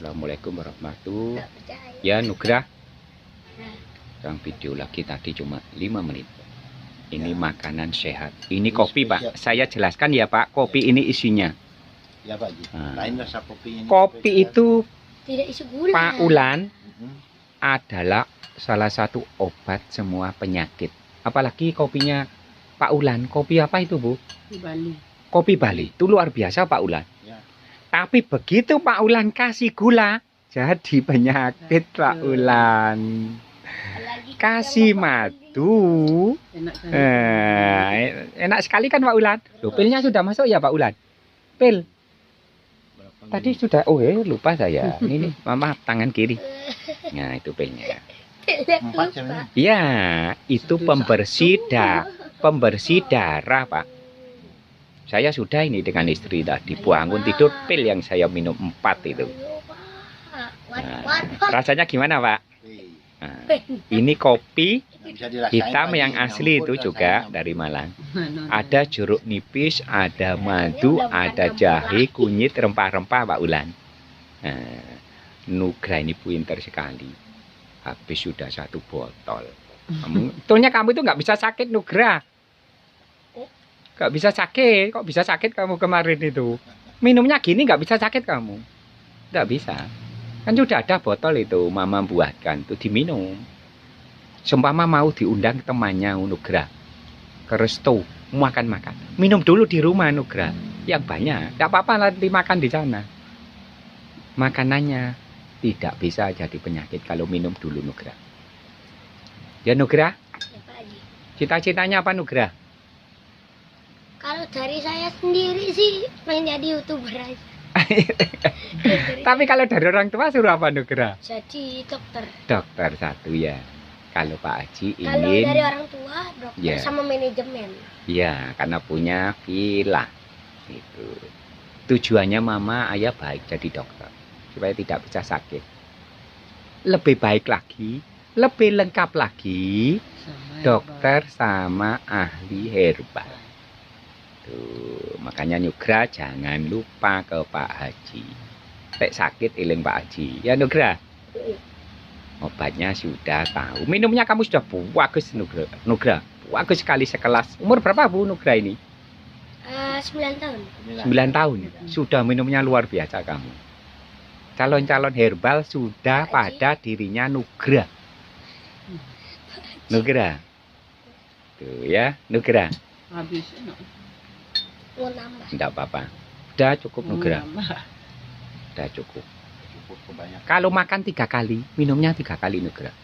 Assalamualaikum warahmatullahi wabarakatuh. Ya Nugrah, yang video lagi tadi cuma 5 menit. Ini ya, makanan sehat. Ini kopi Pak. Saya jelaskan ya Pak. Kopi ini isinya. Ya Pak. Lain rasa kopi ini. Kopi itu tidak isi gula. Pak Ulan adalah salah satu obat semua penyakit. Apalagi kopinya Pak Ulan. Kopi apa itu Bu? Kopi Bali. Kopi Bali. Itu luar biasa Pak Ulan. Ya. Tapi begitu Pak Ulan kasih gula, jadi penyakit Pak Ulan. Kasih madu, enak sekali kan Pak Ulan. Loh, pilnya sudah masuk ya Pak Ulan? Pil. Tadi sudah, lupa saya. Ini Mama tangan kiri. Nah itu pilnya. Ya, itu pembersih darah Pak. Saya sudah ini dengan istri tadi bangun tidur pil yang saya minum 4 itu. Nah, rasanya gimana Pak? Nah, ini kopi hitam yang asli itu juga dari Malang. Ada jeruk nipis, ada madu, ada jahe, kunyit, rempah-rempah Pak Ulan. Nah, Nugrah ini pintar sekali. Habis sudah 1 botol. Betulnya kamu itu nggak bisa sakit Nugrah. Gak bisa sakit, kok bisa sakit kamu kemarin itu? Minumnya gini gak bisa sakit kamu? Gak bisa. Kan sudah ada botol itu, Mama buatkan, itu diminum. Seumpama mau diundang temannya Nugrah ke resto, makan-makan. Minum dulu di rumah Nugrah, yang banyak. Gak apa-apa nanti makan di sana. Makanannya tidak bisa jadi penyakit kalau minum dulu Nugrah. Ya Nugrah? Cita-citanya apa Nugrah? Kalau dari saya sendiri sih pengen jadi YouTuber aja. Tapi kalau dari orang tua suruh apa Nugrah? Jadi dokter. Dokter 1 ya. Kalau Pak Haji ingin. Kalau dari orang tua dokter ya, sama manajemen. Iya, karena punya villa. Itu. Tujuannya Mama Ayah baik jadi dokter supaya tidak bisa sakit. Lebih baik lagi, lebih lengkap lagi dokter sama ahli herbal. Tuh, makanya Nugrah jangan lupa ke Pak Haji. Lek sakit iling Pak Haji. Ya Nugrah. Obatnya sudah tahu. Minumnya kamu sudah bagus Nugrah. Nugrah, bagus sekali sekelas. Umur berapa Bu Nugrah ini? 9 tahun. 9 tahun. Sudah minumnya luar biasa kamu. Calon-calon herbal sudah pada dirinya Nugrah. Nugrah. Tuh ya, Nugrah. Habis mau nambah. Tidak apa-apa. Udah cukup Nugrah. Udah cukup. Kalau makan 3 kali, minumnya 3 kali Nugrah.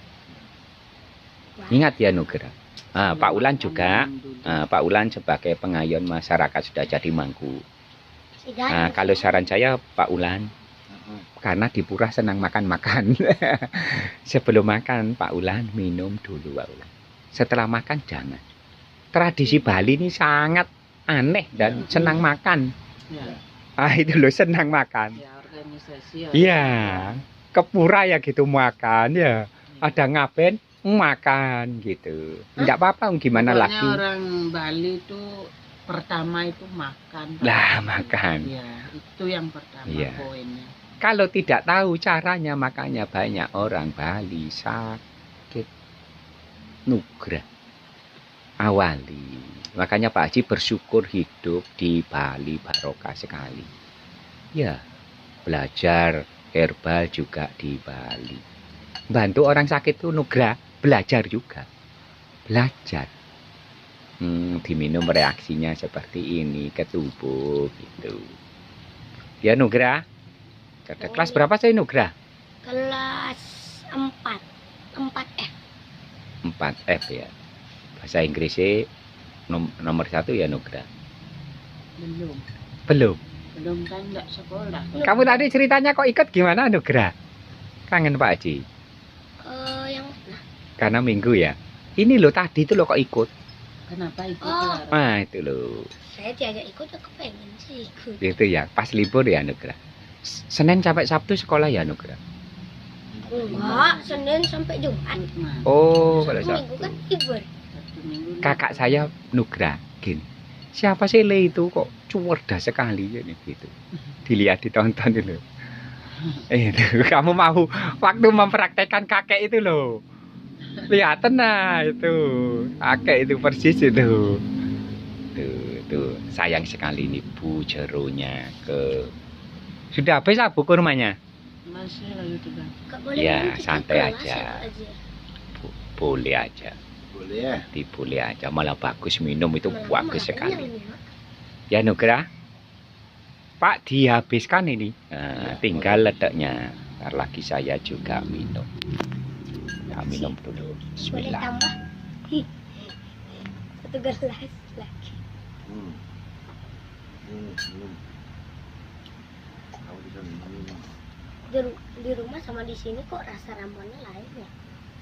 Ingat ya Nugrah. Pak Ulan juga. Pak Ulan sebagai pengayun masyarakat sudah jadi mangku. Kalau saran saya Pak Ulan, karena di Purah senang makan-makan. Sebelum makan Pak Ulan minum dulu Pak Ulan. Setelah makan jangan. Tradisi Bali ini sangat aneh dan senang makan. Itu loh senang makan. Iya, ke Purah ya gitu makan ya. Ada ngapain makan gitu. Enggak apa-apa gimana lagi. Orang Bali itu pertama itu makan. Lah makan. Ya, itu yang pertama poinnya. Kalau tidak tahu caranya makanya banyak orang Bali sakit. Nugrah awali. Makanya Pak Haji bersyukur hidup di Bali barokah sekali. Ya, belajar herbal juga di Bali. Bantu orang sakit itu Nugrah, belajar juga. Belajar. Diminum reaksinya seperti ini ke tubuh gitu. Ya Nugrah. Kelas berapa sih Nugrah? Kelas 4. 4F. 4F ya. Bahasa Inggrisnya nomor 1 ya Nugrah. Belum kan enggak sekolah. Kamu tadi ceritanya kok ikut gimana Nugrah? Kangen Pak Haji? Yang Karena minggu ya. Ini loh tadi itu loh kok ikut. Kenapa ikut? Itu loh. Saya diajak ikut, aku pengen sih ikut. Itu ya, pas libur ya Nugrah. Senin sampai Sabtu sekolah ya Nugrah? Enggak, Senin sampai Jumat. Oh, kalau Minggu Sabtu. kan libur. Kakak saya Nugrah gini, siapa sih Le itu kok cerdas sekali ya gitu. Dilihat ditonton dulu. Itu kamu mau waktu mempraktekkan kakek itu loh. Lihat nah itu. Kakek itu persis itu. Tuh, sayang sekali nih Bu jeronya ke. Sudah habis Bu kurmanya? Masih lagi juga. Nggak boleh Ya, minum, kita santai kelas aja. aja. Boleh aja. Boleh ya? Boleh aja. Malah bagus minum itu Malah bagus kenyang sekali. ini, Mak. Ya Nugra. Pak dihabiskan ini. Nah, tinggal ledaknya. Ntar lagi saya juga minum. Ya, minum dulu. Boleh Bismillah. tambah? Hi. Satu gelas lagi. Hmm. Kamu bisa minum. Di rumah sama di sini kok rasa ramuannya lain ya?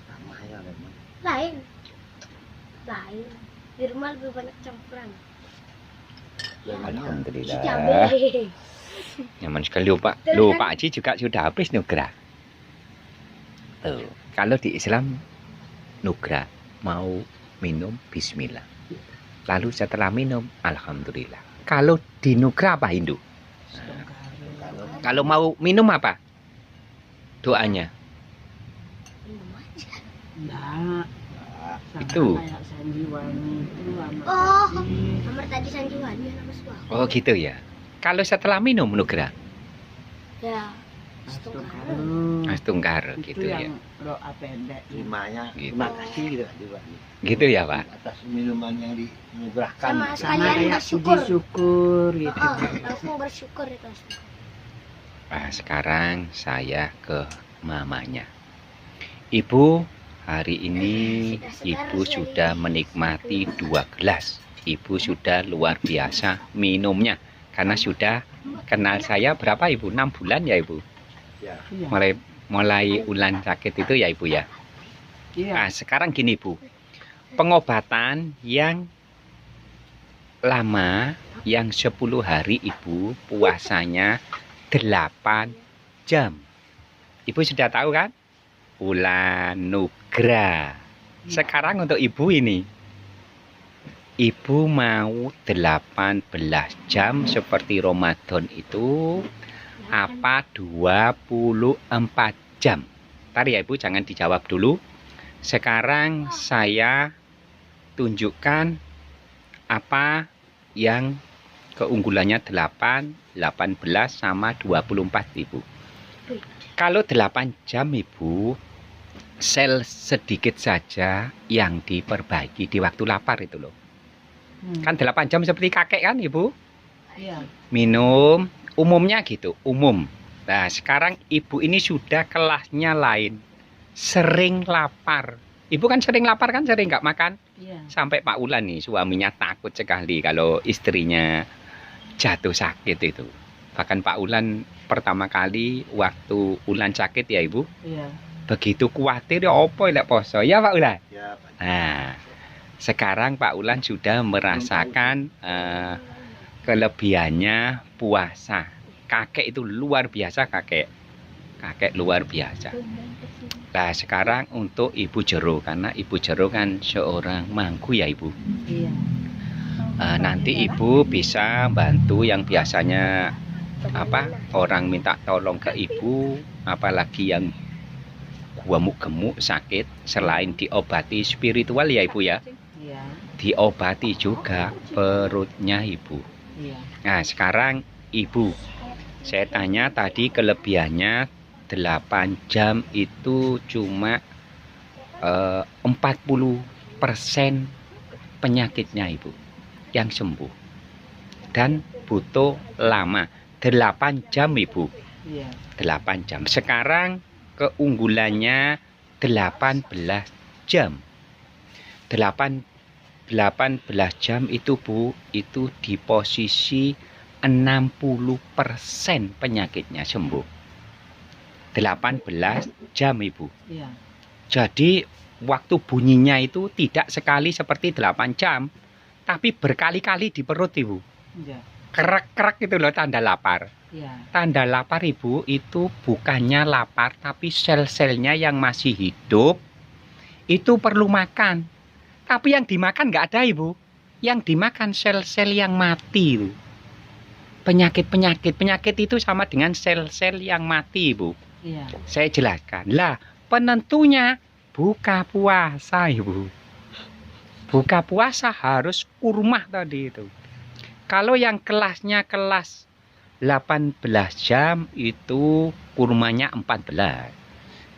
Sama ya, Lemon. Lain. Di rumah lebih banyak campuran. Alhamdulillah. Si cabai. Nyaman sekali Pak. Loh Pak Haji juga sudah habis Nugra. Tuh, kalau di Islam Nugra mau minum bismillah. Lalu setelah minum alhamdulillah. Kalau di Nugra apa Hindu? Kalau mau minum apa? Doanya. Minum aja. Enggak. Itu. Kayak sandiwani itu sama Oh, tadi. nomor tadi sanjiwani nama suami. Oh gitu ya. Kalau setelah minum Nugra, Ya. Astungkar Itu gitu ya. yang doa pendek. Limanya, Gitu. terima kasih gitu juga. Gitu ya Pak. Atas minuman yang dianugerahkan. Sama Sama sekalian kayak bersyukur. puji syukur gitu. Oh, langsung bersyukur itu. Nah, sekarang saya ke mamanya. Ibu, hari ini Ibu sudah menikmati 2 gelas. Ibu sudah luar biasa minumnya. Karena sudah kenal saya berapa Ibu? 6 bulan ya Ibu? Ya. Iya. Mulai ulan sakit itu ya Ibu ya? Iya. Nah, sekarang gini Bu. Pengobatan yang lama, yang 10 hari Ibu puasanya 8 jam. Ibu sudah tahu kan? Ulan Nugra. Sekarang untuk Ibu ini. Ibu mau 18 jam seperti Ramadan itu apa 24 jam? Ntar ya Ibu jangan dijawab dulu. Sekarang saya tunjukkan apa yang keunggulannya 8, 18 sama 24 Ibu. Kalau 8 jam Ibu, sel sedikit saja yang diperbaiki di waktu lapar itu loh. Kan 8 jam seperti kakek kan Ibu? Iya. Minum, umumnya gitu, umum. Nah sekarang Ibu ini sudah kelasnya lain. Sering lapar. Ibu kan sering lapar kan, sering nggak makan? Iya. Sampai Pak Ulan nih suaminya takut sekali kalau istrinya jatuh sakit itu. Bahkan Pak Ulan pertama kali waktu Ulan sakit ya Ibu, Iya. begitu khawatir ya opo lek poso. Ya Pak Ulan? Ya, Pak. Nah, sekarang Pak Ulan sudah merasakan kelebihannya puasa. Kakek itu luar biasa kakek. Kakek luar biasa. Nah sekarang untuk Ibu Jero, karena Ibu Jero kan seorang mangku ya Ibu. Iya. Nanti Ibu bisa bantu yang biasanya orang minta tolong ke Ibu, apalagi yang gemuk sakit, selain diobati spiritual ya Ibu ya, Iya. diobati juga perutnya Ibu. Iya. Nah sekarang Ibu, saya tanya tadi kelebihannya 8 jam itu cuma 40% penyakitnya Ibu yang sembuh. Dan butuh lama, 8 jam Ibu, Iya. 8 jam. Sekarang keunggulannya 18 jam. 18 jam itu Bu, itu di posisi 60% penyakitnya sembuh. 18 jam Ibu. Iya. Jadi waktu bunyinya itu tidak sekali seperti 8 jam, tapi berkali-kali di perut Ibu. Iya. Krek-krek itu loh tanda lapar. Iya. Tanda lapar Ibu itu bukannya lapar, tapi sel-selnya yang masih hidup itu perlu makan. Tapi yang dimakan nggak ada Ibu. Yang dimakan sel-sel yang mati Ibu. Penyakit itu sama dengan sel-sel yang mati, Ibu. Iya. Saya jelaskan. Lah, penentunya buka puasa, Ibu. Buka puasa harus kurmah tadi itu. Kalau yang kelasnya kelas 18 jam itu kurmanya 14.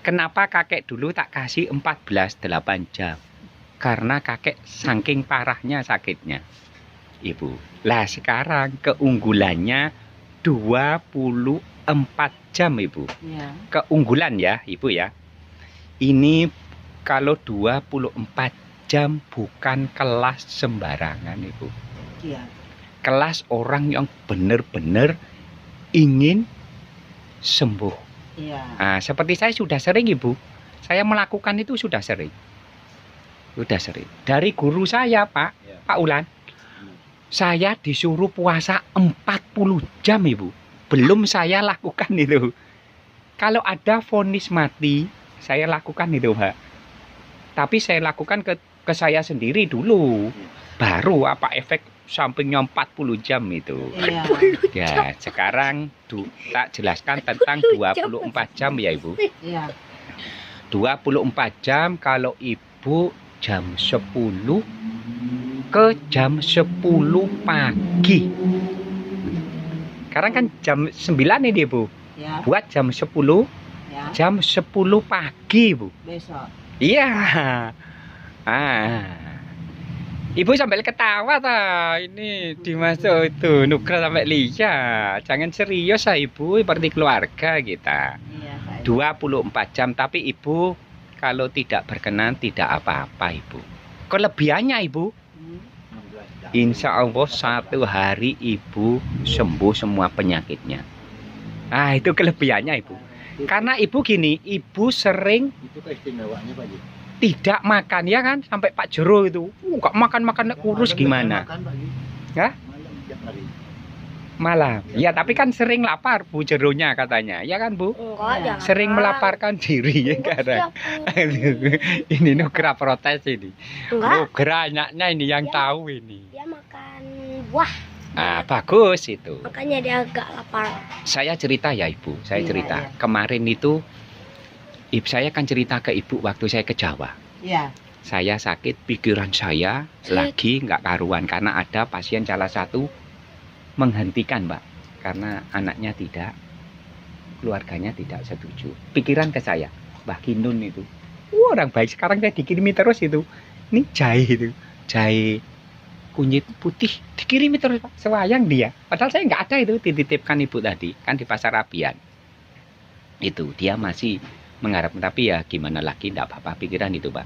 Kenapa kakek dulu tak kasih 14 8 jam? Karena kakek saking parahnya sakitnya, Ibu. Lah sekarang keunggulannya 24 jam, Ibu. Iya. Keunggulan ya, Ibu ya. Ini kalau 24 jam bukan kelas sembarangan, Ibu. Iya. Kelas orang yang benar-benar ingin sembuh. Iya. Nah, seperti saya sudah sering, Ibu. Saya melakukan itu sudah sering. Sudah sering. Dari guru saya, Pak, Ya. Pak Ulan. Saya disuruh puasa 40 jam, Ibu. Belum saya lakukan itu. Kalau ada vonis mati, saya lakukan itu, Pak. Tapi saya lakukan ke saya sendiri dulu. Baru apa efek sampingnya 40 jam itu. Iya. Ya, sekarang tak jelaskan tentang 24 jam ya, Ibu. Iya. 24 jam kalau Ibu jam 10 ke jam 10 pagi. Sekarang kan jam 9 ini, Ibu. Ya. Buat jam 10, Ya. jam 10 pagi, Bu. Besok. Iya. Ibu sampai ketawa ta. Ini dimasuk itu Nugra sampai lihat. Jangan serius ya, Ibu, seperti keluarga kita. Iya, Pak. 24 jam, tapi Ibu kalau tidak berkenan tidak apa-apa, Ibu. Kelebihannya, Ibu, 16 jam. insya Allah 1 hari Ibu sembuh semua penyakitnya. Ah, itu kelebihannya, Ibu. Karena Ibu gini, Ibu sering Itu keistimewaannya, Pak Ji. tidak makan, ya kan? Sampai Pak Jero itu, nggak makan-makan kurus Malam gimana? makan, Pak Ji. Hah? Malam tiap hari. Malam. Ya, tapi kan sering lapar Bu Jeronya katanya. Ya kan, Bu? Enggak, jangan. Sering melaparkan diri ya kadang. Ini Nugra protes ini. Enggak, Nugra anaknya ini yang Ya. tahu ini. dia makan buah. Ah, bagus itu. Makanya dia agak lapar. Saya cerita ya, Ibu. Saya Iya, cerita. iya. Kemarin itu saya kan cerita ke Ibu waktu saya ke Jawa. Iya. Saya sakit, pikiran saya lagi nggak karuan karena ada pasien salah satu menghentikan, Mbak, karena anaknya tidak, keluarganya tidak setuju. Pikiran ke saya, Mbak Kinun itu, orang baik, sekarang saya dikirimi terus itu. Ini jahe itu, jahe kunyit putih dikirimi terus, Pak. Sewayang dia. Padahal saya nggak ada itu, dititipkan Ibu tadi kan di Pasar Rabian. Itu dia masih mengharap, tapi ya gimana lagi, enggak apa-apa, pikiran itu, Pak.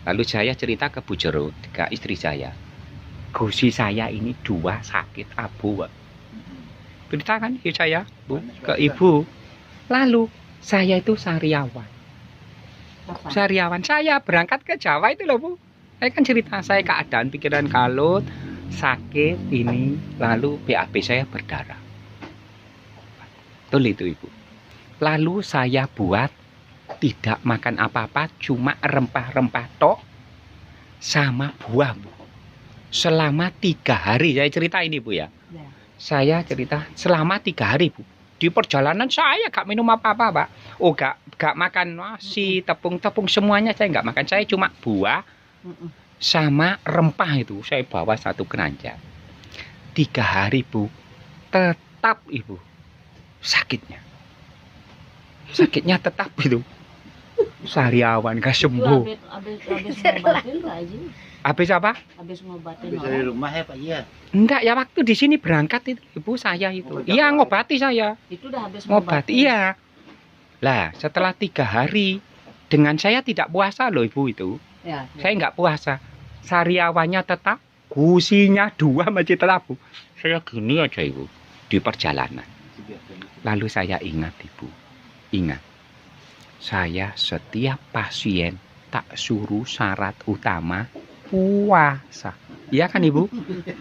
Lalu saya cerita ke Bu Jero, ke istri saya. Gusi saya ini 2 sakit abu, Pak. Ceritakan ya saya, Bu, ke Ibu. Lalu saya itu sariawan. Apa? Sariawan, saya berangkat ke Jawa itu loh, Bu. Saya kan cerita, saya keadaan pikiran kalut, sakit ini, lalu BAB saya berdarah. Betul itu, Ibu. Lalu saya buat tidak makan apa-apa, cuma rempah-rempah tok sama buah, Bu. Selama 3 hari, saya cerita ini, Bu ya. Ya. Saya cerita selama 3 hari, Bu. Di perjalanan saya gak minum apa-apa, Pak. Oh, gak makan nasi, tepung-tepung, semuanya saya gak makan. Saya cuma buah sama rempah itu. Saya bawa 1 keranjang. 3 hari, Bu. Tetap, Ibu, sakitnya. Sakitnya tetap itu. Sariawan gak Itu sembuh. habis ngobatin Pak Haji. Habis apa? Habis ngobatin Bisa di orang. rumah ya, Pak Ji ya. Enggak, ya waktu di sini berangkat itu Ibu saya itu. Iya, ngobati saya. Itu udah habis Ngobati, ngobatin. iya. Lah, setelah 3 hari dengan saya tidak puasa loh, Ibu itu. Ya. Saya nggak puasa. Sariawannya tetap, gusinya 2 masih tetap, Bu. Saya gini aja, Ibu, di perjalanan. Lalu saya ingat, Ibu. Ingat. Saya setiap pasien tak suruh syarat utama puasa. Iya kan, Ibu?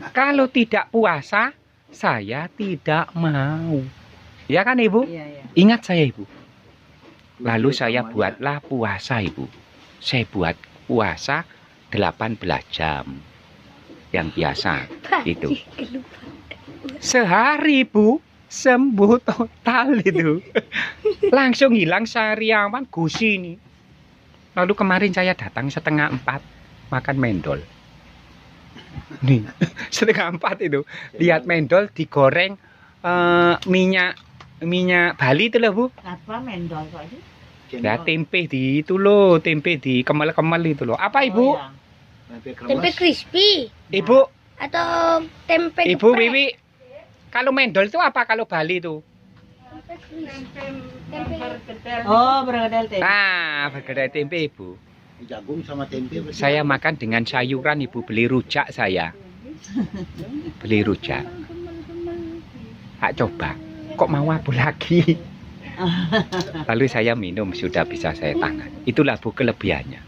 Kalau tidak puasa, saya tidak mau. Iya kan, Ibu? Iya, iya. Ingat saya, Ibu. Lalu saya buatlah puasa, Ibu. Saya buat puasa 18 jam. Yang biasa itu. Sehari ibu sembuh total itu. Langsung hilang seharian gusi ini. Lalu kemarin saya datang 3:30 makan mendol. Nih 3:30 itu lihat mendol digoreng minyak Bali itu loh bu. Apa mendol kok ini? Ya tempe di itu loh, tempe di kemel-kemel itu loh. Apa ibu? Oh, ya. Tempe crispy Ibu, atau tempe Ibu geprek? Wiwi, kalau mendol itu apa kalau Bali itu? Oh, bergedel tempe. Nah, bergedel tempe ibu. Jagung sama tempe. berarti. Saya makan dengan sayuran ibu, beli rujak saya. Beli rujak. Tak coba, kok mau apa lagi? Lalu saya minum, sudah bisa saya tangan. Itulah bu kelebihannya.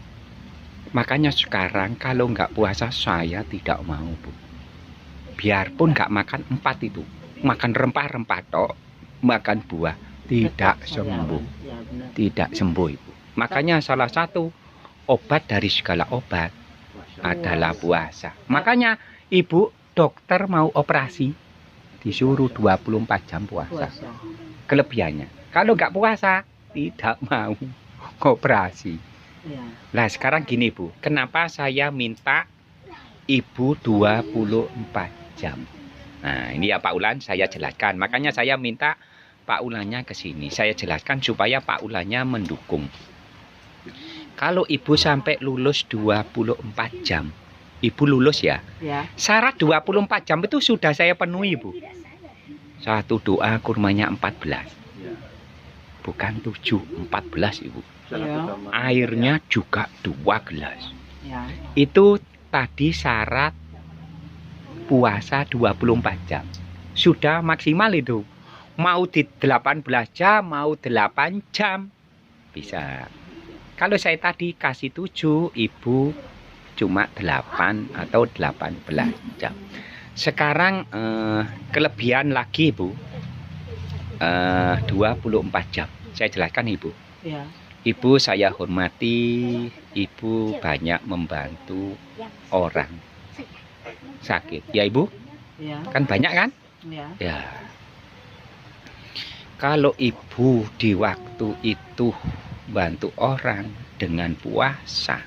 Makanya sekarang kalau nggak puasa saya tidak mau bu. Biarpun nggak makan 4 itu, makan rempah-rempah tok, makan buah, tidak sembuh, Ya, benar. tidak sembuh ibu. Makanya salah satu obat dari segala obat adalah puasa. Makanya ibu dokter mau operasi disuruh 24 jam puasa. Puasa. Kelebihannya. Kalau nggak puasa tidak mau operasi. Ya. Nah sekarang gini bu, kenapa saya minta ibu 24 jam? Nah ini ya Pak Ulan saya jelaskan. Makanya saya minta Pak Ulannya ke sini. Saya jelaskan supaya Pak Ulannya mendukung. Kalau ibu sampai lulus 24 jam, ibu lulus ya. Ya. Syarat 24 jam itu sudah saya penuhi bu. Satu doa kurmanya 14. Ya. Bukan 7, 14 ibu. Salah Ya. pertama. Airnya juga 2 gelas. Ya. Itu tadi syarat puasa 24 jam. Sudah maksimal itu. Mau di 18 jam, mau 8 jam. Bisa. Kalau saya tadi kasih 7, ibu cuma 8 atau 18 jam. Sekarang kelebihan lagi ibu. 24 jam. Saya jelaskan ibu. Ya. Ibu saya hormati, ibu banyak membantu orang sakit. Ya ibu, Ya. kan banyak kan? Ya. Ya. Kalau ibu di waktu itu bantu orang dengan puasa,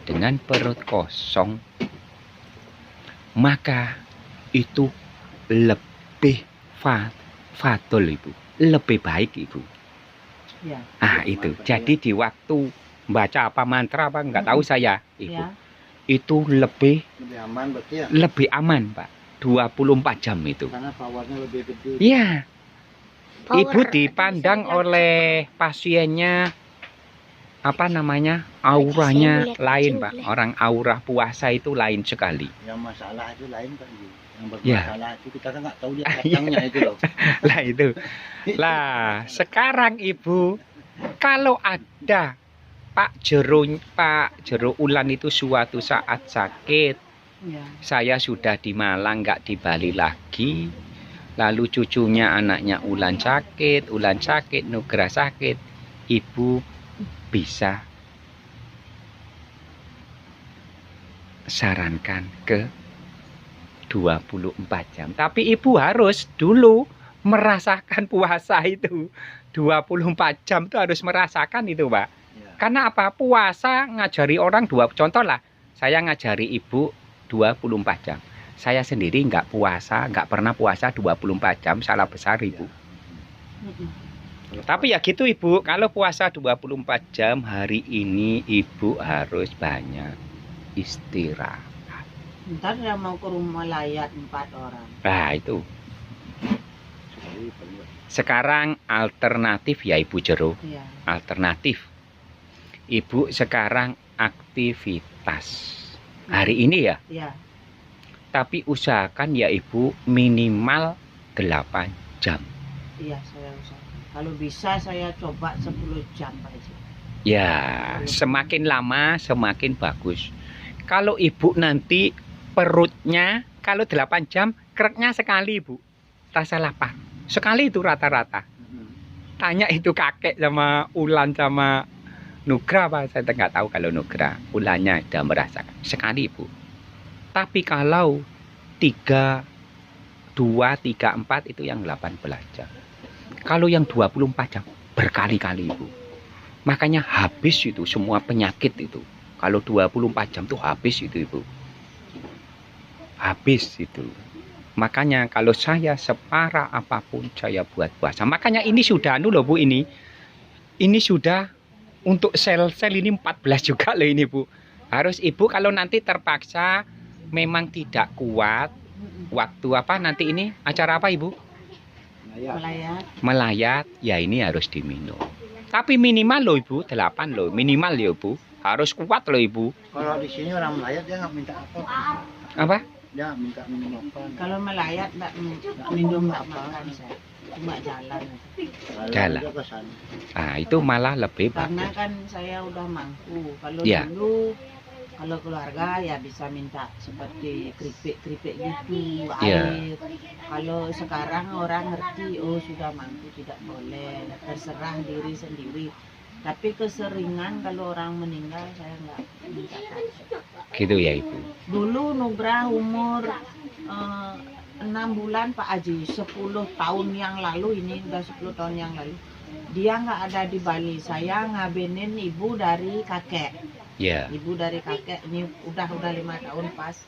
dengan perut kosong, maka itu lebih fatul ibu, lebih baik ibu. Ya. Ah itu, jadi di waktu baca apa mantra apa nggak tahu saya ibu, Ya. itu lebih Lebih aman berarti ya. lebih aman pak, 24 jam itu. Karena powernya lebih gede. Iya, Power ibu dipandang bisa oleh pasiennya apa namanya, auranya Saya melihat lain kucing pak. boleh. Orang aura puasa itu lain sekali. Yang masalah itu lain kan Ibu. Yang Ya. bermasalah itu kita kan nggak tahu dia datangnya itu loh. Lah itu. Lah sekarang ibu, kalau ada Pak Jero Ulan itu suatu saat sakit, Ya. saya sudah di Malang nggak di Bali lagi, lalu cucunya anaknya Ulan sakit, Nugra sakit, ibu bisa sarankan ke 24 jam. Tapi ibu harus dulu merasakan puasa itu. 24 jam itu harus merasakan itu, Pak. Ya. Karena apa? Puasa ngajari orang contoh lah. Saya ngajari ibu 24 jam. Saya sendiri nggak puasa, nggak pernah puasa 24 jam, salah besar ibu. Mm-mm. Tapi ya gitu ibu, kalau puasa 24 jam hari ini ibu harus banyak istirahat. Ntar dia mau ke rumah layat 4 orang. Nah itu. Sekali perlu. Sekarang alternatif ya Ibu Jero, Ya. alternatif. Ibu sekarang aktivitas hari ini ya, Ya. tapi usahakan ya Ibu minimal 8 jam. Iya, saya usahakan. Kalau bisa saya coba 10 jam Pak Haji. Ya, semakin lama semakin bagus. Kalau Ibu nanti perutnya kalau 8 jam, kereknya sekali Ibu. Rasa lapar. Sekali itu rata-rata. Tanya itu kakek sama Ulan sama Nugra apa, saya nggak tahu kalau Nugra. Ulannya udah merasakan sekali Ibu. Tapi kalau 3 2, 3, 4 itu yang 18 jam. Kalau yang 24 jam berkali-kali Ibu. Makanya habis itu semua penyakit itu. Kalau 24 jam tuh habis itu Ibu. Habis itu. Makanya kalau saya separah apapun saya buat puasa. Makanya ini sudah anu loh Bu ini. Ini sudah untuk sel-sel ini 14 juga loh ini Bu. Harus Ibu kalau nanti terpaksa memang tidak kuat waktu apa nanti ini acara apa Ibu? Melayat. Melayat ya ini harus diminum. Tapi minimal loh Ibu 8 loh minimal ya Bu. Harus kuat loh Ibu. Kalau di sini orang melayat dia nggak minta apa. Apa? Dia nggak minta minum apa. Kalau melayat nggak minum nggak makan saya. Cuma jalan. Jalan. Dia ke sana. Nah itu malah lebih Karena bagus. kan saya udah mangku. Kalau Ya. dulu kalau keluarga ya bisa minta seperti keripik-keripik gitu, Ya. air. Kalau sekarang orang ngerti, oh sudah mangku tidak boleh, terserah diri sendiri. Tapi keseringan kalau orang meninggal saya nggak minta kasih. Gitu ya Ibu. Dulu Nugrah umur 6 bulan Pak Haji, 10 tahun yang lalu, ini udah 10 tahun yang lalu. Dia nggak ada di Bali, saya ngabenin ibu dari kakek. Ya. Ibu dari kakek, ini udah 5 tahun pas.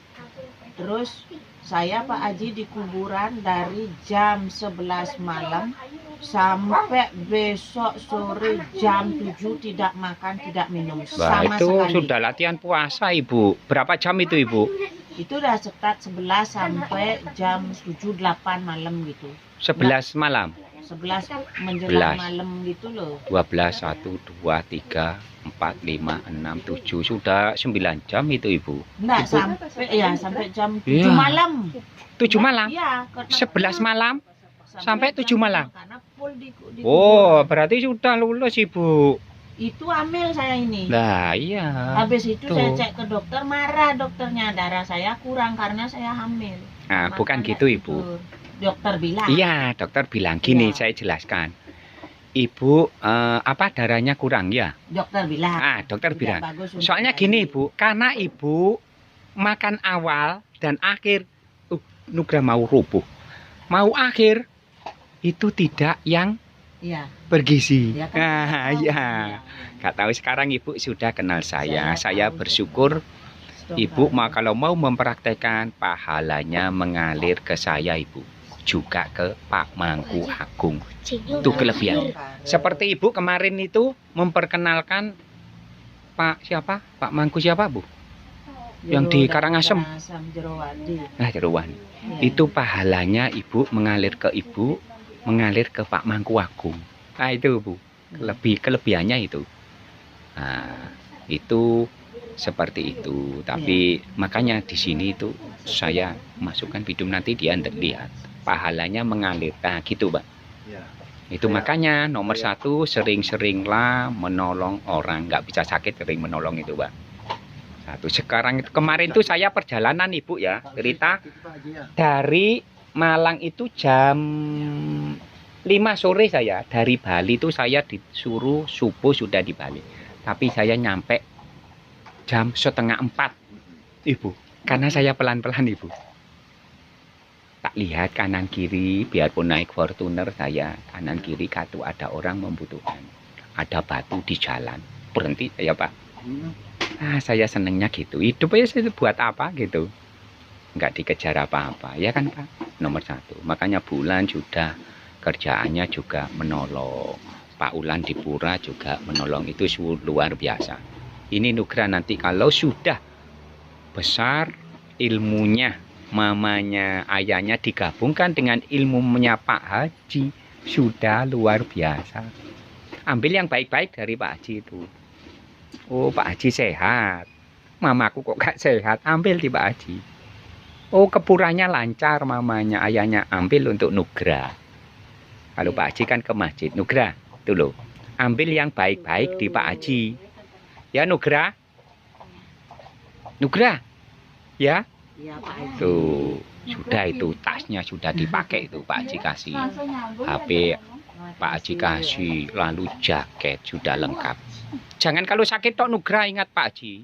Terus saya Pak Haji di kuburan dari jam 11 malam sampai besok sore jam 7 tidak makan, tidak minum Wah sama itu sekali. sudah latihan puasa Ibu. Berapa jam itu Ibu? Itu udah start 11 sampai jam 7-8 malam gitu. 11 malam. 11 menjelang 11. malam gitu loh. 12, 1, 2, 3, 4, 5, 6, 7. Sudah 9 jam itu Ibu. Enggak Ibu. sampai jam 7 Iya. malam. 7 malam? Iya, karena 11 malam? sampai 7 jam malam? Karena full di Oh, kuburan. berarti sudah lulus Ibu. Itu hamil saya ini. Nah, iya. Habis itu Tuh. saya cek ke dokter, marah dokternya, darah saya kurang karena saya hamil. Nah, bukan Makanya gitu Ibu. tidur. Dokter bilang. Iya, dokter bilang gini, Iya. saya jelaskan. Ibu, apa darahnya kurang ya? Dokter bilang. Dokter tidak bilang. bagus untuk Soalnya bayi. gini Ibu, karena Ibu makan awal dan akhir, Nugrah mau rubuh. Mau akhir, itu tidak yang Iya. bergizi. Ya kan? Nah, iya. Gak tahu sekarang Ibu sudah kenal saya. Saya tahu. bersyukur Stop Ibu kan. kalau mau mempraktekkan pahalanya mengalir ke saya Ibu. Juga ke Pak Mangku Agung. Itu kelebihan. Seperti Ibu kemarin itu memperkenalkan Pak siapa? Pak Mangku siapa Bu? yang di Karangasem. Jerowadi. Nah Jerowan. Ya. Itu pahalanya Ibu mengalir ke Ibu, mengalir ke Pak Mangku Agung. Nah itu Bu. Kelebihannya itu. Nah, itu seperti itu. Tapi makanya di sini itu saya masukkan video nanti dia lihat pahalanya mengalir. Nah, gitu, Pak. Ya. Itu makanya nomor satu sering-seringlah menolong orang nggak bisa sakit, sering menolong itu, Pak. Satu sekarang itu kemarin itu saya perjalanan Ibu ya cerita dari Malang itu jam 5 sore saya dari Bali itu saya disuruh subuh sudah di Bali. Tapi saya nyampe jam 3:30 Ibu. Karena saya pelan-pelan Ibu. Tak lihat kanan kiri biarpun naik Fortuner saya kanan kiri katu ada orang membutuhkan. Ada batu di jalan. Berhenti saya Pak. Saya senengnya gitu. Hidup aja saya buat apa gitu. Nggak dikejar apa-apa. Ya kan Pak. Nomor satu. Makanya bulan sudah kerjaannya juga menolong. Pak Ulan di Pura juga menolong. Itu luar biasa. Ini Nugrah nanti kalau sudah besar ilmunya, mamanya, ayahnya digabungkan dengan ilmunya Pak Haji, sudah luar biasa. Ambil yang baik-baik dari Pak Haji itu. Oh Pak Haji sehat, mamaku kok gak sehat, ambil di Pak Haji. Oh kepuranya lancar mamanya, ayahnya, ambil untuk Nugrah. Kalau Pak Haji kan ke masjid, Nugrah, itu loh. Ambil yang baik-baik di Pak Haji. Ya Nugrah. Nugrah. Ya. Iya Pak Haji. Tuh, sudah itu tasnya sudah dipakai itu Pak Haji kasih. HP Pak Haji kasih, lalu jaket sudah lengkap. Jangan kalau sakit tok Nugrah, ingat Pak Haji.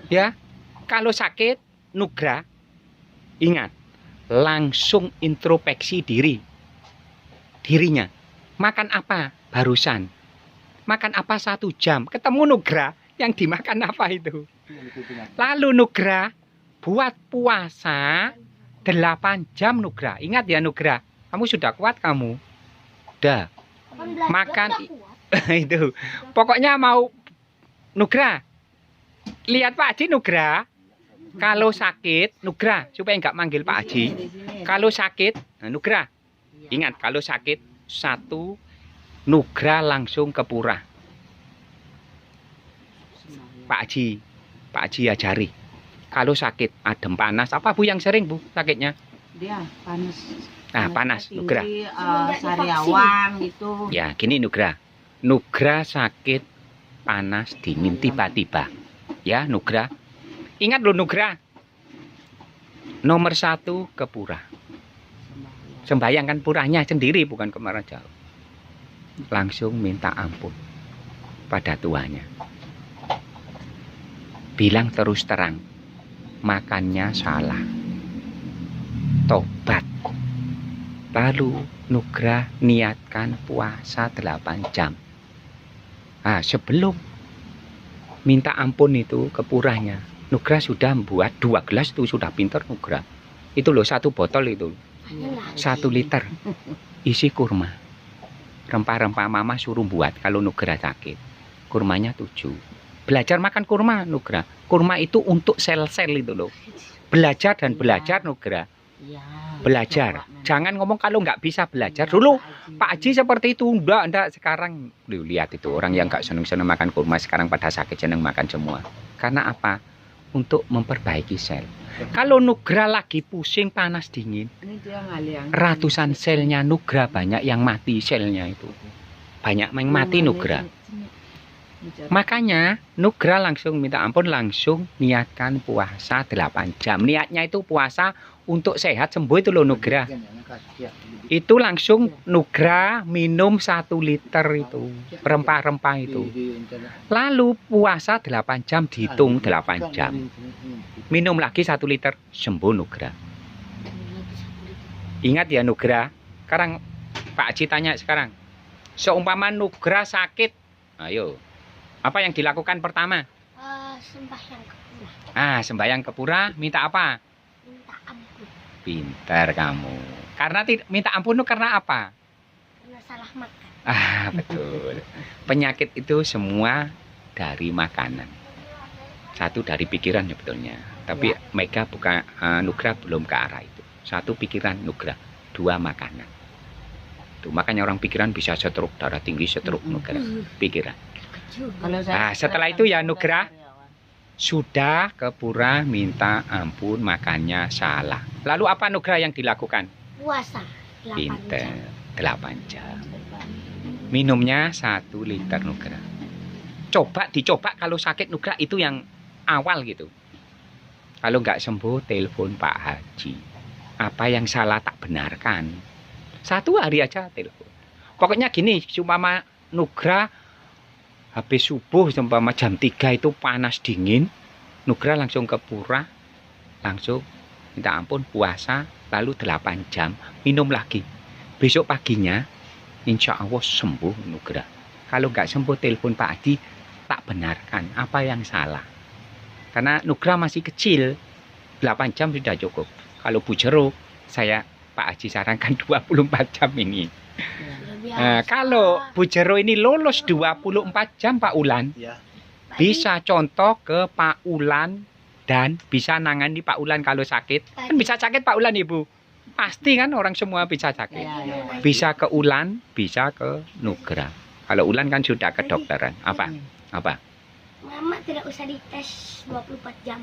Ya. Kalau sakit Nugrah ingat langsung introspeksi dirinya. Makan apa barusan? Makan apa 1 jam? Ketemu Nugra yang dimakan apa itu? Lalu Nugra buat puasa 8 jam Nugra. Ingat ya Nugra, kamu sudah kuat kamu. Udah. 18 Makan jam udah kuat. itu. Pokoknya mau Nugra. Lihat Pak Haji Nugra. Kalau sakit, Nugra supaya nggak manggil Pak Haji. Kalau sakit, Nugra. Ingat kalau sakit 1 Nugra langsung ke pura. Pak Haji ajari. Kalau sakit adem panas, apa Bu yang sering Bu sakitnya? Dia panas. Nah, panas Nugra. Tinggi, Semenjak sariawan gitu. Ya, gini Nugra. Nugra sakit panas dingin tiba-tiba. Ya, Nugra. Ingat loh Nugra. Nomor 1 ke pura. Sembayang kan puranya sendiri bukan kemana jauh. Langsung minta ampun pada tuanya. Bilang terus terang, makannya salah. Tobat. Lalu Nugra niatkan puasa 8 jam. Nah, sebelum minta ampun itu ke puranya, Nugra sudah membuat 2 gelas itu sudah pinter Nugra. Itu loh 1 botol itu. 1 liter isi kurma. Rempah-rempah mama suruh buat kalau Nugra sakit. Kurmanya 7. Belajar makan kurma Nugra. Kurma itu untuk sel-sel itu loh. Belajar dan belajar Nugra. Ya, Belajar. coba, Jangan ngomong kalau nggak bisa belajar. Iya, Dulu Haji. Pak Haji seperti itu. Enggak. Sekarang lihat itu orang yang nggak seneng-seneng makan kurma sekarang pada sakit seneng makan semua. Karena apa? Untuk memperbaiki sel. Kalau Nugra lagi pusing panas dingin, Ini dia ngaliang. ratusan selnya Nugra banyak yang mati selnya itu. Banyak yang mati Nugra. Makanya Nugra langsung minta ampun, langsung niatkan puasa 8 jam. Niatnya itu puasa untuk sehat sembuh itu loh Nugra. Itu langsung Nugra minum 1 liter itu rempah-rempah itu. Lalu puasa 8 jam dihitung 8 jam. Minum lagi 1 liter sembuh Nugra. Ingat ya Nugra. Sekarang Pak Haji tanya sekarang. Seumpama Nugra sakit, ayo. Apa yang dilakukan pertama? Sembahyang ke pura. Sembayang ke pura, minta apa? Minta ampun Pintar kamu. Karena minta ampun itu karena apa? karena salah makan. Betul. Penyakit itu semua dari makanan. 1 dari pikiran sebetulnya. Tapi Mega bukan Nugra belum ke arah itu. 1 pikiran Nugra, 2 makanan. Tuh makanya orang pikiran bisa stroke, darah tinggi, stroke Nugra. Pikiran. Kalau Setelah itu ya Nugra sudah ke pura minta ampun makannya salah. Lalu apa Nugra yang dilakukan? Puasa 8 Pinter. jam. 8 jam. Minumnya 1 liter Nugra. Dicoba kalau sakit Nugra itu yang awal gitu. Kalau nggak sembuh telepon Pak Haji. Apa yang salah tak benarkan. 1 hari aja telepon. Pokoknya gini, cuma Nugra habis subuh seumpama jam 3 itu panas dingin, Nugra langsung ke pura, langsung minta ampun puasa, lalu 8 jam minum lagi. Besok paginya insya Allah sembuh Nugra. Kalau nggak sembuh telepon Pak Haji, tak benarkan apa yang salah. Karena Nugra masih kecil, 8 jam sudah cukup. Kalau Bu Jero, saya Pak Haji sarankan 24 jam ini. Kalau Bu Jero ini lolos 24 jam Pak Ulan, Ya. bisa contoh ke Pak Ulan dan bisa nangani Pak Ulan kalau sakit. Kan bisa sakit Pak Ulan Ibu. Pasti kan orang semua bisa sakit. Bisa ke Ulan, bisa ke Nugra. Kalau Ulan kan sudah ke dokteran. Apa? Mama tidak usah dites 24 jam.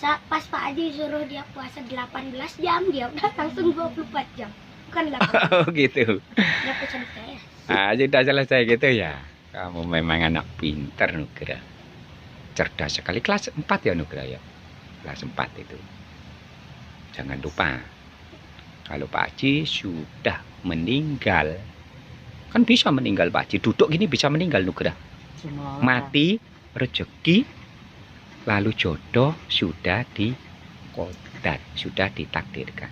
Pas Pak Haji suruh dia puasa 18 jam, dia udah langsung 24 jam. Bukan 8. Oh gitu. Tidak usah dites. Sudah selesai gitu ya. Kamu memang anak pinter Nugra. Cerdas sekali. Kelas 4 ya Nugra ya. Kelas 4 itu. Jangan lupa. Kalau Pak Haji sudah meninggal. Kan bisa meninggal Pak Haji. Duduk gini bisa meninggal Nugra. Mati, rezeki, lalu jodoh sudah dikodar, sudah ditakdirkan.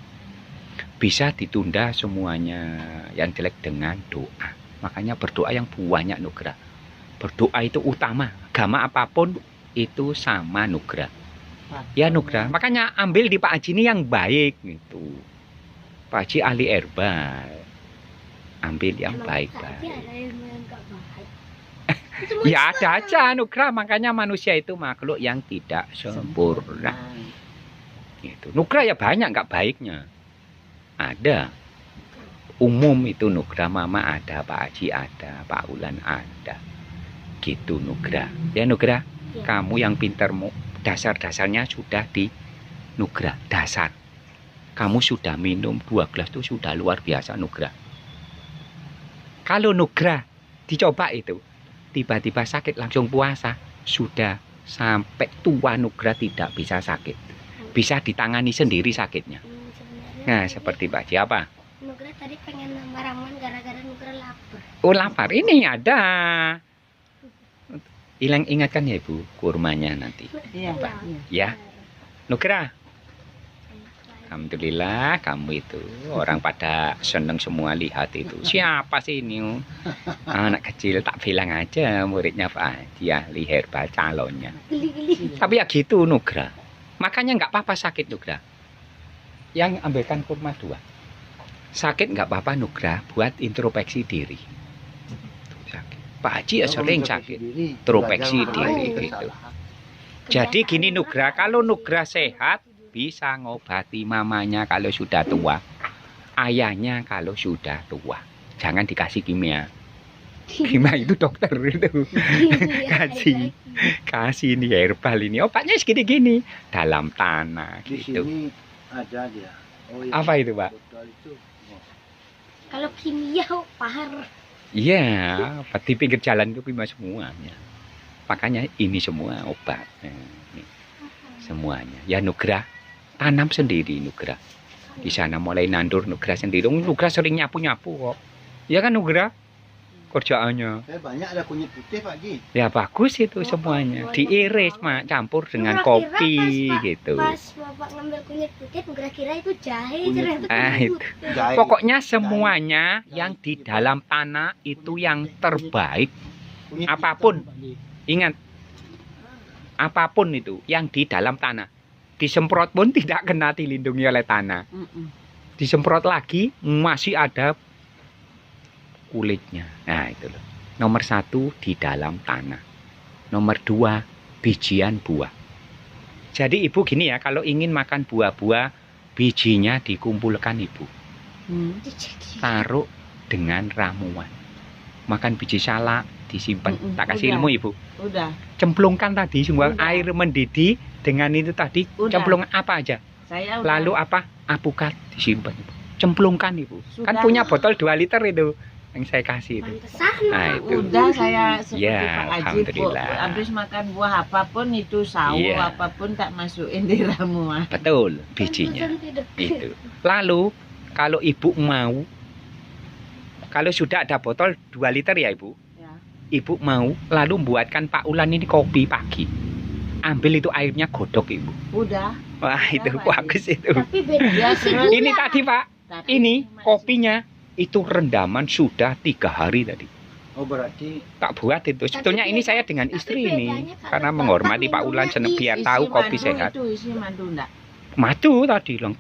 bisa ditunda semuanya yang jelek dengan doa. Makanya berdoa yang banyak nugrah. Berdoa itu utama. Agama apapun itu sama nugrah. Ya nugrah. Makanya ambil di Pak Haji ini yang baik gitu. Pak Haji ahli herbal. Ambil yang Emang baik-baik. Pak Haji ada ilmu yang nggak baik. Ya ada aja nugrah. Makanya manusia itu makhluk yang tidak sempurna. Gitu. Nugrah ya banyak nggak baiknya. Ada. Umum itu nugrah, mama ada, Pak Haji ada, Pak Ulan ada. Gitu nugrah. Ya nugrah, Ya. kamu yang pintermu dasar-dasarnya sudah di nugrah, dasar. Kamu sudah minum 2 gelas itu sudah luar biasa nugrah. Kalau nugrah dicoba itu, tiba-tiba sakit langsung puasa, sudah sampai tua nugrah tidak bisa sakit. Bisa ditangani sendiri sakitnya. Sebenarnya Nah, seperti Pak Haji apa? Nugrah tadi pengen nambah ramuan gara-gara Nugrah lapar. Oh lapar, ini ada. Hilang ingatkan ya Ibu, kurmanya nanti. Iya, Iya. iya. Ya, Nugrah. Alhamdulillah kamu itu orang pada seneng semua lihat itu. Siapa sih ini? Anak kecil tak bilang aja muridnya Pak Haji ahli herbal calonnya. Geli-geli. Tapi ya gitu Nugrah. Makanya nggak apa-apa sakit Nugrah. Yang ambilkan kurma 2. Sakit nggak apa-apa Nugrah buat introspeksi diri. Sakit. Pak Haji ya sering sakit. Introspeksi diri gitu. Jadi gini Nugrah, kalau Nugrah sehat bisa ngobati mamanya kalau sudah tua, ayahnya kalau sudah tua. Jangan dikasih kimia. Kimia itu dokter itu. Kasih. Kasih ini herbal ini. Obatnya segini-gini dalam tanah Di gitu. sini ada dia. Oh, iya. Apa itu, Pak? Botol itu. Oh. Kalau kimia pahar. Iya, di pinggir jalan itu kimia semuanya. Makanya ini semua obat. Nah, ini semuanya. Ya Nugrah, tanam sendiri Nugrah. Di sana mulai nandur Nugrah sendiri. Nugrah sering nyapu-nyapu kok. Ya kan Nugrah? Kerjaannya. Saya banyak ada kunyit putih Pak Ji. Ya bagus itu semuanya. Diiris mak, campur dengan Nugrah kopi kira pas, gitu. Pas Bapak ngambil kunyit putih, Nugrah kira itu jahe. Kunyit Ternyata putih. Ah, kunyit itu. putih. Jahe. Pokoknya semuanya yang di dalam tanah itu yang terbaik. Kunyit Apapun. hitam, Pak Ji. Ingat, apapun itu yang di dalam tanah. Disemprot pun tidak kena dilindungi oleh tanah. Disemprot lagi masih ada kulitnya. Nah itu loh. Nomor 1 di dalam tanah. Nomor 2 bijian buah. Jadi ibu gini ya, kalau ingin makan buah-buah, bijinya dikumpulkan ibu. Taruh dengan ramuan. Makan biji salak disimpan. Tak kasih udah. ilmu ibu. Udah. Cemplungkan tadi semua Udah. air mendidih dengan itu tadi. Udah. Cemplung apa aja. Saya udah. Lalu apa? Apukat disimpan ibu. Cemplungkan ibu. Kan Sudah. punya botol 2 liter itu yang saya kasih itu. Pantesan. Nah, itu. Udah saya seperti Ya, Pak Haji, alhamdulillah. habis makan buah apapun itu sawo Iya. apapun tak masukin di ramuan. Betul bijinya. Pantesan tidak. Itu. Lalu kalau ibu mau, kalau sudah ada botol 2 liter ya ibu, Ya. ibu mau lalu buatkan Pak Ulan ini kopi pagi. Ambil itu airnya godok ibu. Udah. Wah itu Pak bagus itu. Tapi beda Ya, sih. terus- Ini tadi Pak, Tapi ini masih- kopinya itu rendaman sudah 3 hari tadi. Oh berarti Tak buat itu. Sebetulnya ini saya dengan tapi istri ini bedanya kalau karena Bapak menghormati Pak minumnya Ulan seneng isi biar isi tahu kopi madu sehat. Itu isi madu enggak? Madu tadi lengkap.